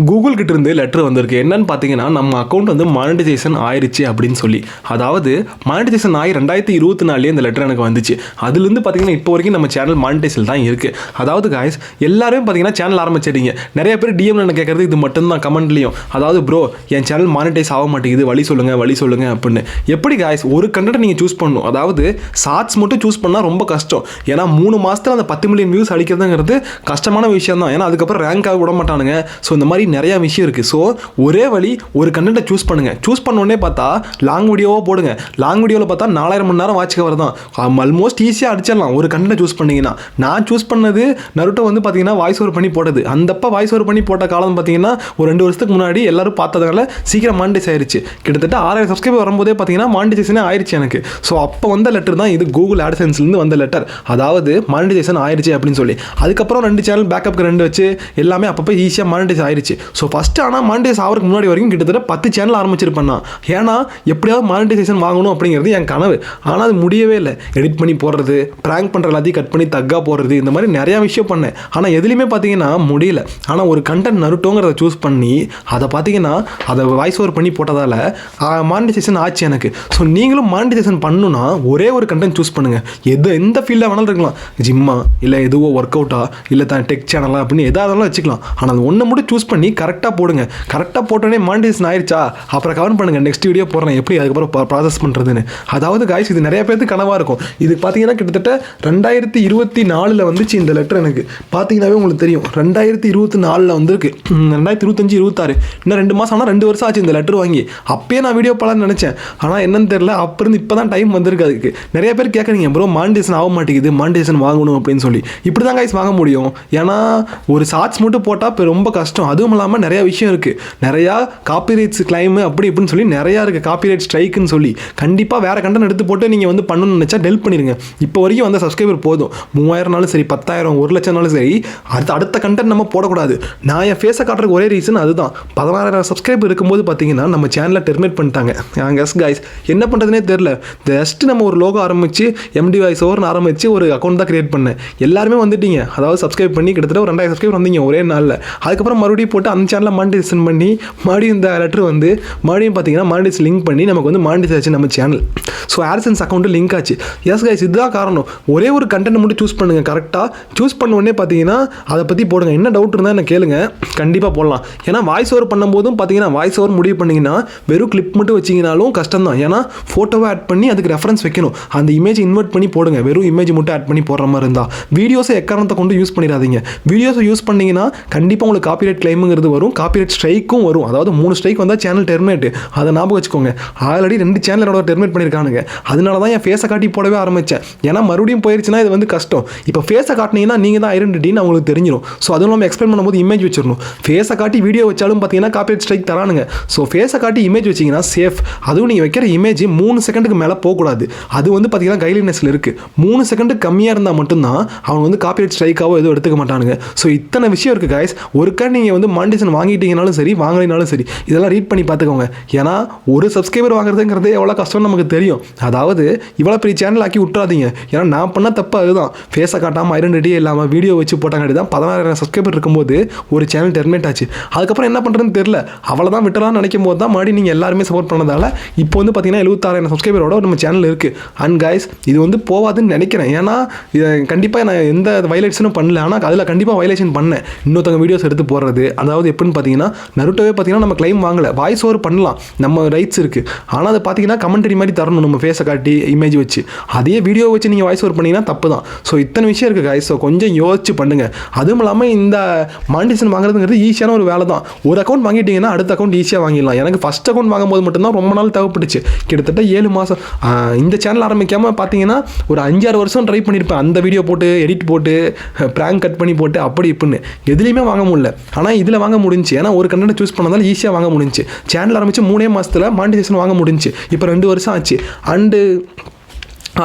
Google கிட்ட இருந்து letter வந்திருக்கு. என்னன்னு பார்த்தீங்கன்னா, நம்ம அக்கௌண்ட் வந்து மானிட்டைசேஷன் ஆயிடுச்சு அப்படின்னு சொல்லி. அதாவது மானிட்டைசேஷன் ஆகி 2024 இந்த லெட்டர் எனக்கு வந்துச்சு. அதுலேருந்து பார்த்தீங்கன்னா இப்போ வரைக்கும் நம்ம சேனல் மானிட்டைசேஷன் தான் இருக்குது. அதாவது காய்ஸ் எல்லாரும் பார்த்தீங்கன்னா சேனல் ஆரம்பிச்சிட்டீங்க. நிறைய பேர் டிஎம்ல என்ன கேட்குறது இது மட்டும் தான் கமெண்ட்லையும். அதாவது ப்ரோ என் சேனல் மானிட்டைஸ் ஆக மாட்டேங்குது, வழி சொல்லுங்கள் அப்படின்னு. எப்படி காய்ஸ் ஒரு கண்டென்ட் நீங்கள் சூஸ் பண்ணணும். அதாவது ஷார்ட்ஸ் மட்டும் சூஸ் பண்ணால் ரொம்ப கஷ்டம். ஏன்னா 3 மாதத்தில் அந்த 10 மில்லியன் வியூஸ் அடிக்கிறதுங்கிறது கஷ்டமான விஷயம் தான். ஏன்னா அதுக்கப்புறம் ரேங்க் ஆக விட மாட்டானுங்க. ஸோ இந்த மாதிரி நிறையா விஷயம் இருக்குது. ஸோ ஒரே வழி ஒரு கண்டென்ட்டை சூஸ் பண்ணுங்கள். சூஸ் பண்ணோடனே பார்த்தா லாங் வீடியோவாக போடுங்க. லாங் வீடியோவில் பார்த்தா 4000 மணி நேரம் வாட்ச் கவர் தான். ஆல்மோஸ்ட் ஈஸியாக அடிச்சிடலாம் ஒரு கண்டென்ட்டை சூஸ் பண்ணிங்கன்னா. நான் சூஸ் பண்ணது நருட்டோ வந்து பார்த்தீங்கன்னா வாய்ஸ் ஓவர் பண்ணி போட்டது. அந்தப்போ வாய்ஸ் ஓவர் பண்ணி போட்ட காலம் பார்த்தீங்கன்னா ஒரு 2 வருஷத்துக்கு முன்னாடி எல்லாரும் பார்த்ததுனால சீக்கிரம் மானிட்டைஸ் ஆயிடுச்சு. கிட்டத்தட்ட 6000 சப்ஸ்கிரைபர் வரும்போதே பார்த்தீங்கன்னா மானிட்டைசேஷனே ஆயிடுச்சு எனக்கு. ஸோ அப்போ வந்த லெட்டர் தான் இது, கூகுள் ஆட்சென்ஸ்லேருந்து வந்த லெட்டர். அதாவது மானிட்டைசேஷன் ஆயிடுச்சு அப்படின்னு சொல்லி. அதுக்கப்புறம் 2 சேனல் பேக்கப்புக்கு 2 வச்சு எல்லாமே அப்பப்போ ஈஸியாக மானிட்டைஸ் ஆயிடுச்சு. ஸோ ஃபஸ்ட்டு ஆனால் மானிட்டைஸ் ஆகிறதுக்கு முன்னாடி வரைக்கும் கிட்டத்தட்ட 10 சேனல் ஆரம்பிச்சிருப்பேன் நான். ஏன்னா எப்படியாவது மானிட்டைசேஷன் வாங்கணும் அப்படிங்கிறது என் கனவு. ஆனால் அது முடியவே இல்லை. எடிட் பண்ணி போடுறது, ப்ராங்க் பண்ணுற எல்லாத்தையும் கட் பண்ணி தக்கா போடுறது, இந்த மாதிரி நிறையா விஷயம் பண்ணேன். ஆனால் எதுலையுமே பார்த்தீங்கன்னா முடியல. ஆனால் ஒரு கண்டென்ட் நருட்டோங்கிறத சூஸ் பண்ணி அதை பார்த்தீங்கன்னா அதை வாய்ஸ் ஓவர் பண்ணி போட்டதால் மானிட்டைசேஷன் ஆச்சு எனக்கு. ஸோ நீங்களும் மானிட்டைசேஷன் பண்ணணும்னா ஒரே ஒரு கண்டென்ட் சூஸ் பண்ணுங்கள். எந்த ஃபீல்டாக வேணாலும் இருக்கலாம். ஜிம்மா இல்லை எதுவோ ஒர்க் அவுட்டா இல்லை தான் டெக் சேனலாக அப்படின்னு எதாவது வச்சுக்கலாம். ஆனால் அது ஒன்று மட்டும் சூஸ் பண்ணி கரெக்டாக போடுங்க. கரெக்டாக போட்டோன்னே மானிட்டைசேஷன் ஆயிடுச்சா அப்புறம் கமெண்ட் பண்ணுங்கள். நெக்ஸ்ட் வீடியோ போடுறேன் எப்படி அதுக்கப்புறம் ப்ராசஸ் பண்ணுறதுன்னு. அதாவது காய்ஸ் இது நிறைய பேருக்கு கனவாக இருக்கும். இது பார்த்தீங்கன்னா கிட்டத்தட்ட 2024 வந்துச்சு இந்த லெட்டர். எனக்கு பார்த்தீங்கன்னாவே உங்களுக்கு தெரியும் 2024 வந்திருக்கு. 2025 26 இன்னும் 2 மாதம் ஆனால் 2 வருஷம் ஆச்சு இந்த லெட்டர் வாங்கி. அப்பயே நான் வீடியோ போடலான்னு நினச்சேன். ஆனால் என்னன்னு தெரியல, அப்போ இருந்து இப்போ தான் டைம் வந்திருக்கு. அதுக்கு நிறைய பேர் கேட்குறீங்க ப்ரோ மானிட்டைசேஷன் ஆக மாட்டேங்குது, மானிட்டைசேஷன் வாங்கணும் அப்படின்னு சொல்லி. இப்படி தான் காய்ஸ் வாங்க முடியும். ஏன்னா ஒரு ஷார்ட்ஸ் மட்டும் போட்டால் இப்போ ரொம்ப கஷ்டம். அதுவும் இல்லாமல் நிறையா விஷயம் இருக்குது. நிறையா காப்பிரைட்ஸ் கிளைமு அப்படி இப்படின்னு சொல்லி நிறையா இருக்குது. காப்பிரைட் ஸ்ட்ரைக்குன்னு சொல்லி கண்டிப்பாக வேறு கண்டென்ட் எடுத்து போட்டு நீங்கள் வந்து பண்ணணும்னு நினச்சா டெல் பண்ணிடுங்க. இப்போ வரைக்கும் வந்த சப்ஸ்கிரைபர் போதும். 3000னாலும் சரி, 10,000, 1,00,000னாலும் சரி, அடுத்த கண்டென்ட் நம்ம போடக்கூடாது. நான் என் ஃபேஸை காட்டுறதுக்கு ஒரே ரீசன் அதுதான். 16,000 சப்ஸ்கிரைபர் இருக்கும்போது பார்த்தீங்கன்னா நம்ம சேனலை டெர்மினேட் பண்ணிட்டாங்க. கைஸ் என்ன பண்ணுறதுனே தெரில. ஜஸ்ட் நம்ம ஒரு லோகோ ஆரம்பித்து MD வாய்ஸ் ஓவர்னு ஆரம்பித்து ஒரு அக்கௌண்ட் தான் கிரியேட் பண்ணேன். எல்லாருமே வந்துட்டீங்க. அதாவது சப்ஸ்கிரைப் பண்ணி கிட்டத்தட்ட ஒரு 2000 சப்ஸ்கிரைபர் வந்தீங்க ஒரே நாளில். அதுக்கப்புறம் மறுபடியும் போட்டு அந்த சேனலில் மானிட்டைசேஷன் பண்ணி மறுபடியும் இந்த லெட்டர் வந்து மறுபடியும் பார்த்தீங்கன்னா மானிட்டைஸ் லிங்க் பண்ணி நமக்கு வந்து மானிட்டைஸ் ஆச்சு நம்ம channel. So AdSense account link ஆச்சு. எஸ் கைஸ் இதுதான் காரணம். ஒரே ஒரு கண்டென்ட் மட்டும் சூஸ் பண்ணுங்கள். கரெக்டாக சூஸ் பண்ண உடனே பார்த்தீங்கன்னா அதை பற்றி போடுங்க. என்ன டவுட் இருந்தால் என்ன கேளுங்க, கண்டிப்பாக போடலாம். ஏன்னா வாய்ஸ் ஓவர் பண்ணும்போதும் பார்த்தீங்கன்னா வாய்ஸ் ஓவர் முடிவு பண்ணிங்கன்னா வெறும் கிளிப் மட்டும் வச்சிங்கனாலும் கஷ்டம் தான். ஏன்னா ஃபோட்டோவை ஆட் பண்ணி அதுக்கு ரெஃபரன்ஸ் வைக்கணும். அந்த இமேஜ் இன்வெர்ட் பண்ணி போடுங்க. வெறும் இமேஜ் மட்டும் ஆட் பண்ணி போடுற மாதிரி இருந்தால் வீடியோஸை எக்காரணத்தை கொண்டு யூஸ் பண்ணிடாதீங்க. வீடியோஸை யூஸ் பண்ணிங்கன்னா கண்டிப்பாக உங்களுக்கு காப்பிரைட் கிளைமுங்கிறது வரும், காப்பிரைட் ஸ்ட்ரைக்கும் வரும். அதாவது 3 ஸ்ட்ரைக் வந்தால் சேனல் டெர்மினேட். அதை ஞாபகம் வச்சுக்கோங்க. ஆல்ரெடி 2 சேனல் என்னோட டெர்மினேட் பண்ணியிருக்கானுங்க. அதனால தான் என் ஃபேஸை காட்டி போடவே ஆரம்பித்தேன். ஏன்னா மறுபடியும் போயிடுச்சுன்னா இது வந்து கஷ்டம். இப்போ ஃபேஸை காட்டினீங்கன்னா நீங்கள் தான் ஐடென்டிட்டின்னு அவங்களுக்கு தெரிஞ்சிடும். ஸோ அதுவும் நம்ம எக்ஸ்பிளைன் பண்ணும்போது இமேஜ் வச்சிடணும். ஃபேஸை காட்டி வீடியோ வச்சாலும் பார்த்தீங்கன்னா காப்பிரைட் ஸ்ட்ரைக் தரானுங்க. ஸோ ஃபேஸை காட்டி இமேஜ் வச்சிங்கன்னா சேஃப். அதுவும் நீங்கள் வைக்கிற இமேஜ் 3 செகண்டுக்கு மேலே போகக்கூடாது. அது வந்து பார்த்தீங்கன்னா கைட்லைன்ஸில் இருக்குது. 3 செகண்டு கம்மியாக இருந்தால் மட்டும்தான் அவங்க வந்து காப்பிரைட் ஸ்ட்ரைக்காவோ எதுவும் எடுத்துக்க மாட்டானுங்க. ஸோ இத்தனை விஷயம் இருக்குது கைஸ். ஒருக்கா நீங்கள் வந்து மானிட்டைசேஷன் வாங்கிட்டீங்கனாலும் சரி, வாங்கினாலும் சரி, இதெல்லாம் ரீட் பண்ணி பார்த்துக்கோங்க. ஏன்னா ஒரு சப்ஸ்கிரைபர் வாங்குறதுங்கிறது எவ்வளோ கஷ்டம்னு நமக்கு தெரியும். அதாவது இவ்வளோ பெரிய சேனல் ஆக்கி விட்டுறாதீங்க. ஏன்னா நான் பண்ண தப்பு அதுதான். ஃபேஸை காட்டாமல் ஐடென்டிட்டியே இல்லாமல் வீடியோ வச்சு போட்டாங்காட்டி தான் 16,000 சப்ஸ்கிரைபர் இருக்கும்போது ஒரு சேனல் டெர்மினேட் ஆச்சு. அதுக்கப்புறம் என்ன பண்ணுறதுன்னு தெரியல. அவ்வளோதான் விட்டுலான்னு நினைக்கும் போது தான் மறுபடியும் நீங்கள் எல்லாருமே சப்போர்ட் பண்ணதால் இப்போ வந்து பார்த்தீங்கன்னா 76,000 சப்ஸ்கிரைபரோட நம்ம சேனல் இருக்குது. அண்ட் கைஸ் இது வந்து போவாதுன்னு நினைக்கிறேன். ஏன்னா கண்டிப்பாக நான் எந்த வயலேஷனும் பண்ணல. ஆனால் அதில் கண்டிப்பாக வயலேஷன் பண்ணேன். இன்னொருத்தவங்க வீடியோஸ் எடுத்து போடுறது. அதாவது எப்படின்னு பார்த்தீங்கன்னா நருட்டோவே பார்த்தீங்கன்னா நம்ம கிளைம் வாங்கலை. வாய்ஸ் ஓவர் பண்ணலாம், நம்ம ரைட்ஸ் இருக்குது. ஆனால் அதை பார்த்தீங்கன்னா கமெண்ட்ரி மாதிரி தரணும் நம்ம ஃபேஸை காட்டி இமேஜ் வச்சு. அதே வீடியோ வச்சு நீங்கள் வாய்ஸ் ஓவர் பண்ணிங்கன்னா தப்பு தான். ஸோ இத்தனை விஷயம் இருக்குது கைஸ். ஸோ கொஞ்சம் யோசிச்சு பண்ணுங்கள். அதுவும் இல்லாமல் இந்த மானிட்டைசேஷன் வாங்குறதுங்கிறது ஈஸியான ஒரு வேலை தான். ஒரு அக்கௌண்ட் வாங்கிட்டீங்கன்னா அடுத்த அக்கௌண்ட் ஈஸியாக வாங்கிடலாம். எனக்கு ஃபஸ்ட் அக்கௌண்ட் வாங்கும்போது மட்டும்தான் ரொம்ப நாள் தேவைப்பட்டுச்சு. கிட்டத்தட்ட 7 மாதம். இந்த சேனல் ஆரம்பிக்காமல் பார்த்தீங்கன்னா ஒரு 5-6 வருஷம் ட்ரை பண்ணியிருப்பேன். அந்த வீடியோ போட்டு எடிட் போட்டு ப்ராங்க் கட் பண்ணி போட்டு அப்படி இப்படின்னு எதுலேயுமே வாங்க முடியல. ஆனால் இதில் வாங்க முடிஞ்சு. ஏன்னா ஒரு கண்டென்ட் சூஸ் பண்ணதால் ஈஸியாக வாங்க முடிஞ்சு. சேனல் ஆரம்பித்து 3 மாதத்தில் மானிட்டைசேஷன் வாங்க முடிஞ்சு. இப்போ 2 வருஷம் ஆச்சு. அண்டு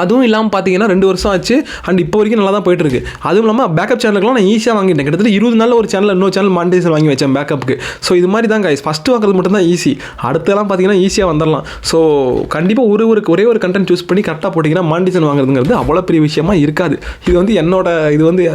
அதுவும் இல்லாமல் பார்த்தீங்கன்னா 2 வருஷம் ஆச்சு அண்ட் இப்போ வரைக்கும் நல்லா தான் போயிட்டு இருக்கு. அதுவும் இல்லாமல் பேக்கப் சேனலுக்குலாம் நான் ஈஸியாக வாங்கிட்டேன். கிட்டத்தட்ட 20 நாளில் ஒரு சேனல் இன்னொரு சேனல் மானிட்டைசேஷன் வாங்கி வச்சேன் பேக்கப்புக்கு. ஸோ இது மாதிரி தான் கைஸ், ஃபஸ்ட்டு வாங்குறது மட்டும் தான் ஈஸி, அடுத்தெல்லாம் பார்த்தீங்கன்னா ஈஸியாக வந்துடலாம். ஸோ கண்டிப்பாக ஒரே ஒரு கண்டென்ட் சூஸ் பண்ணி கரெக்டாக போட்டிங்கன்னா மானிட்டைசேஷன் வாங்குறதுங்கிறது அவ்வளோ பெரிய விஷயமா இருக்காது. இது வந்து என்னோட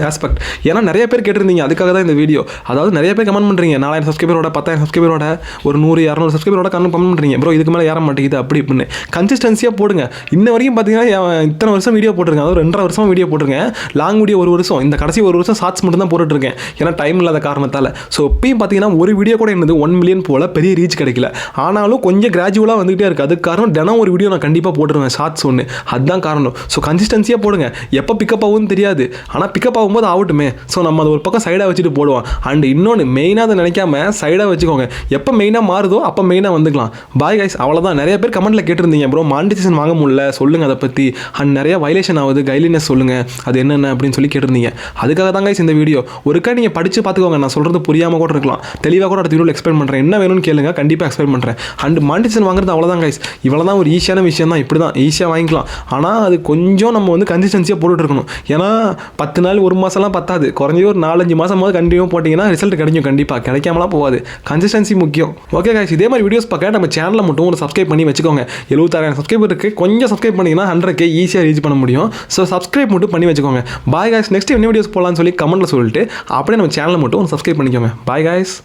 ஆஸ்பெக்ட். ஏன்னா நிறைய பேர் கேட்டிருந்தீங்க, அதுக்காக தான் இந்த வீடியோ. அதாவது நிறைய பேர் கமெண்ட் பண்ணுறீங்க, 4000 சப்ஸ்கிரைபரோட 10,000 சப்ஸ்கிரைபரோட ஒரு 100-200 சப்ஸ்கிரைபரோட கமெண்ட் பண்ணுறீங்க, ப்ரோ இதுக்கு மேலே ஏற மாட்டேங்குது அப்படி இப்படின்னு. கன்சிஸ்டன்சியாக போடுங்க. இன்ன வரைக்கும் பார்த்தீங்கன்னா இத்தனை வருஷம் வீடியோ போட்டிருக்கேன், அதாவது 2.5 வருஷம் வீடியோ போட்டிருக்கேன். லாங் வீடியோ 1 வருஷம், இந்த கடைசி 1 வருஷம் ஷார்ட்ஸ் மட்டும் தான் போட்டுருக்கேன், ஏன்னா டைம் இல்லாத காரணத்தால். ஸோ இப்பயும் பார்த்தீங்கன்னா ஒரு வீடியோ கூட என்னது 1 மில்லியன் போல் பெரிய ரீச் கிடைக்கல. ஆனாலும் கொஞ்சம் கிராஜுவலாக வந்துகிட்டே இருக்குது. அதுக்கு காரணம் தினம் ஒரு வீடியோ நான் கண்டிப்பாக போட்டுருவேன், ஷார்ட்ஸ் ஒன்று, அதுதான் காரணம். ஸோ கன்சிஸ்டன்சியாக போடுங்க. எப்போ பிக்கப் ஆகும்னு தெரியாது, ஆனால் பிக்கப் ஆகும்போது ஆகட்டுமே. ஸோ நம்ம அதை ஒரு பக்கம் சைடாக வச்சுட்டு போடுவோம். அண்ட் இன்னொன்று மெயினாக அதை நினைக்காம சைடாக வச்சுக்கோங்க. எப்போ மெயினாக மாறுதோ அப்போ மெயினாக வந்துக்கலாம். பாய் கைஸ், அவ்வளோதான். நிறைய பேர் கமெண்ட்டில் கேட்டிருந்தீங்க, ப்ரோ மானிட்டைசேஷன் வாங்க முடியல சொல்லுங்கள் அதை பற்றி, அண்ட் நிறைய வயலேஷன் ஆகுது, கைட்லைன்ஸ் சொல்லுங்கள் அது என்னென்ன அப்படின்னு சொல்லி கேட்டிருந்தீங்க. அதுக்காக தான் கைஸ் இந்த வீடியோ. ஒருக்கா நீங்கள் படித்து பார்த்துக்கோங்க, நான் சொல்கிறது புரியாமல் கூட இருக்கலாம், தெளிவாக கூட அடுத்த வீடியோவில் எக்ஸ்பிளைன் பண்ணுறேன். என்ன வேணும்னு கேளுங்க, கண்டிப்பாக எக்ஸ்பிளைன் பண்ணுறேன். அண்ட் மானிட்டைசேஷன் வாங்குறது அவ்வளோதான் கைஸ், இவ்வளோ தான் ஒரு ஈஸியான விஷயம் தான். இப்படி தான் ஈஸியாக வாங்கிக்கலாம். ஆனால் அது கொஞ்சம் நம்ம வந்து கன்சிஸ்டன்சியாக போட்டுட்டு இருக்கணும். ஏன்னா 10 நாள் 1 மாதம்லாம் பத்தாது, குறைஞ்ச ஒரு 4-5 மாதம் கண்டினியூ போட்டிங்கன்னா ரிசல்ட் கிடைக்கும். கண்டிப்பாக கிடைக்காமலாம் போகாது, கன்சிஸ்டன்சி முக்கியம். ஓகே கைஸ், இதே மாதிரி வீடியோஸ் பார்க்க நம்ம சேனலை மட்டும் ஒரு சப்ஸ்கிரைப் பண்ணி வச்சுக்கோங்க. 76,000 சப்ஸ்கிரைபர் இருக்குது, கொஞ்சம் சப்ஸ்கிரைப் பண்ணிங்கன்னா 100K ஈஸியாக ரீச் பண்ண முடியும். ஸோ சப்ஸ்கிரைப் மட்டும் பண்ணி வச்சுக்கோங்க. பாய் காய்ஸ், நெக்ஸ்ட் என்ன வீடியோஸ் போகலான்னு சொல்லி கமெண்ட்டில் சொல்லிட்டு அப்படியே நம்ம சேனலை மட்டும் சப்ஸ்கிரைப் பண்ணிக்கோங்க. Bye guys.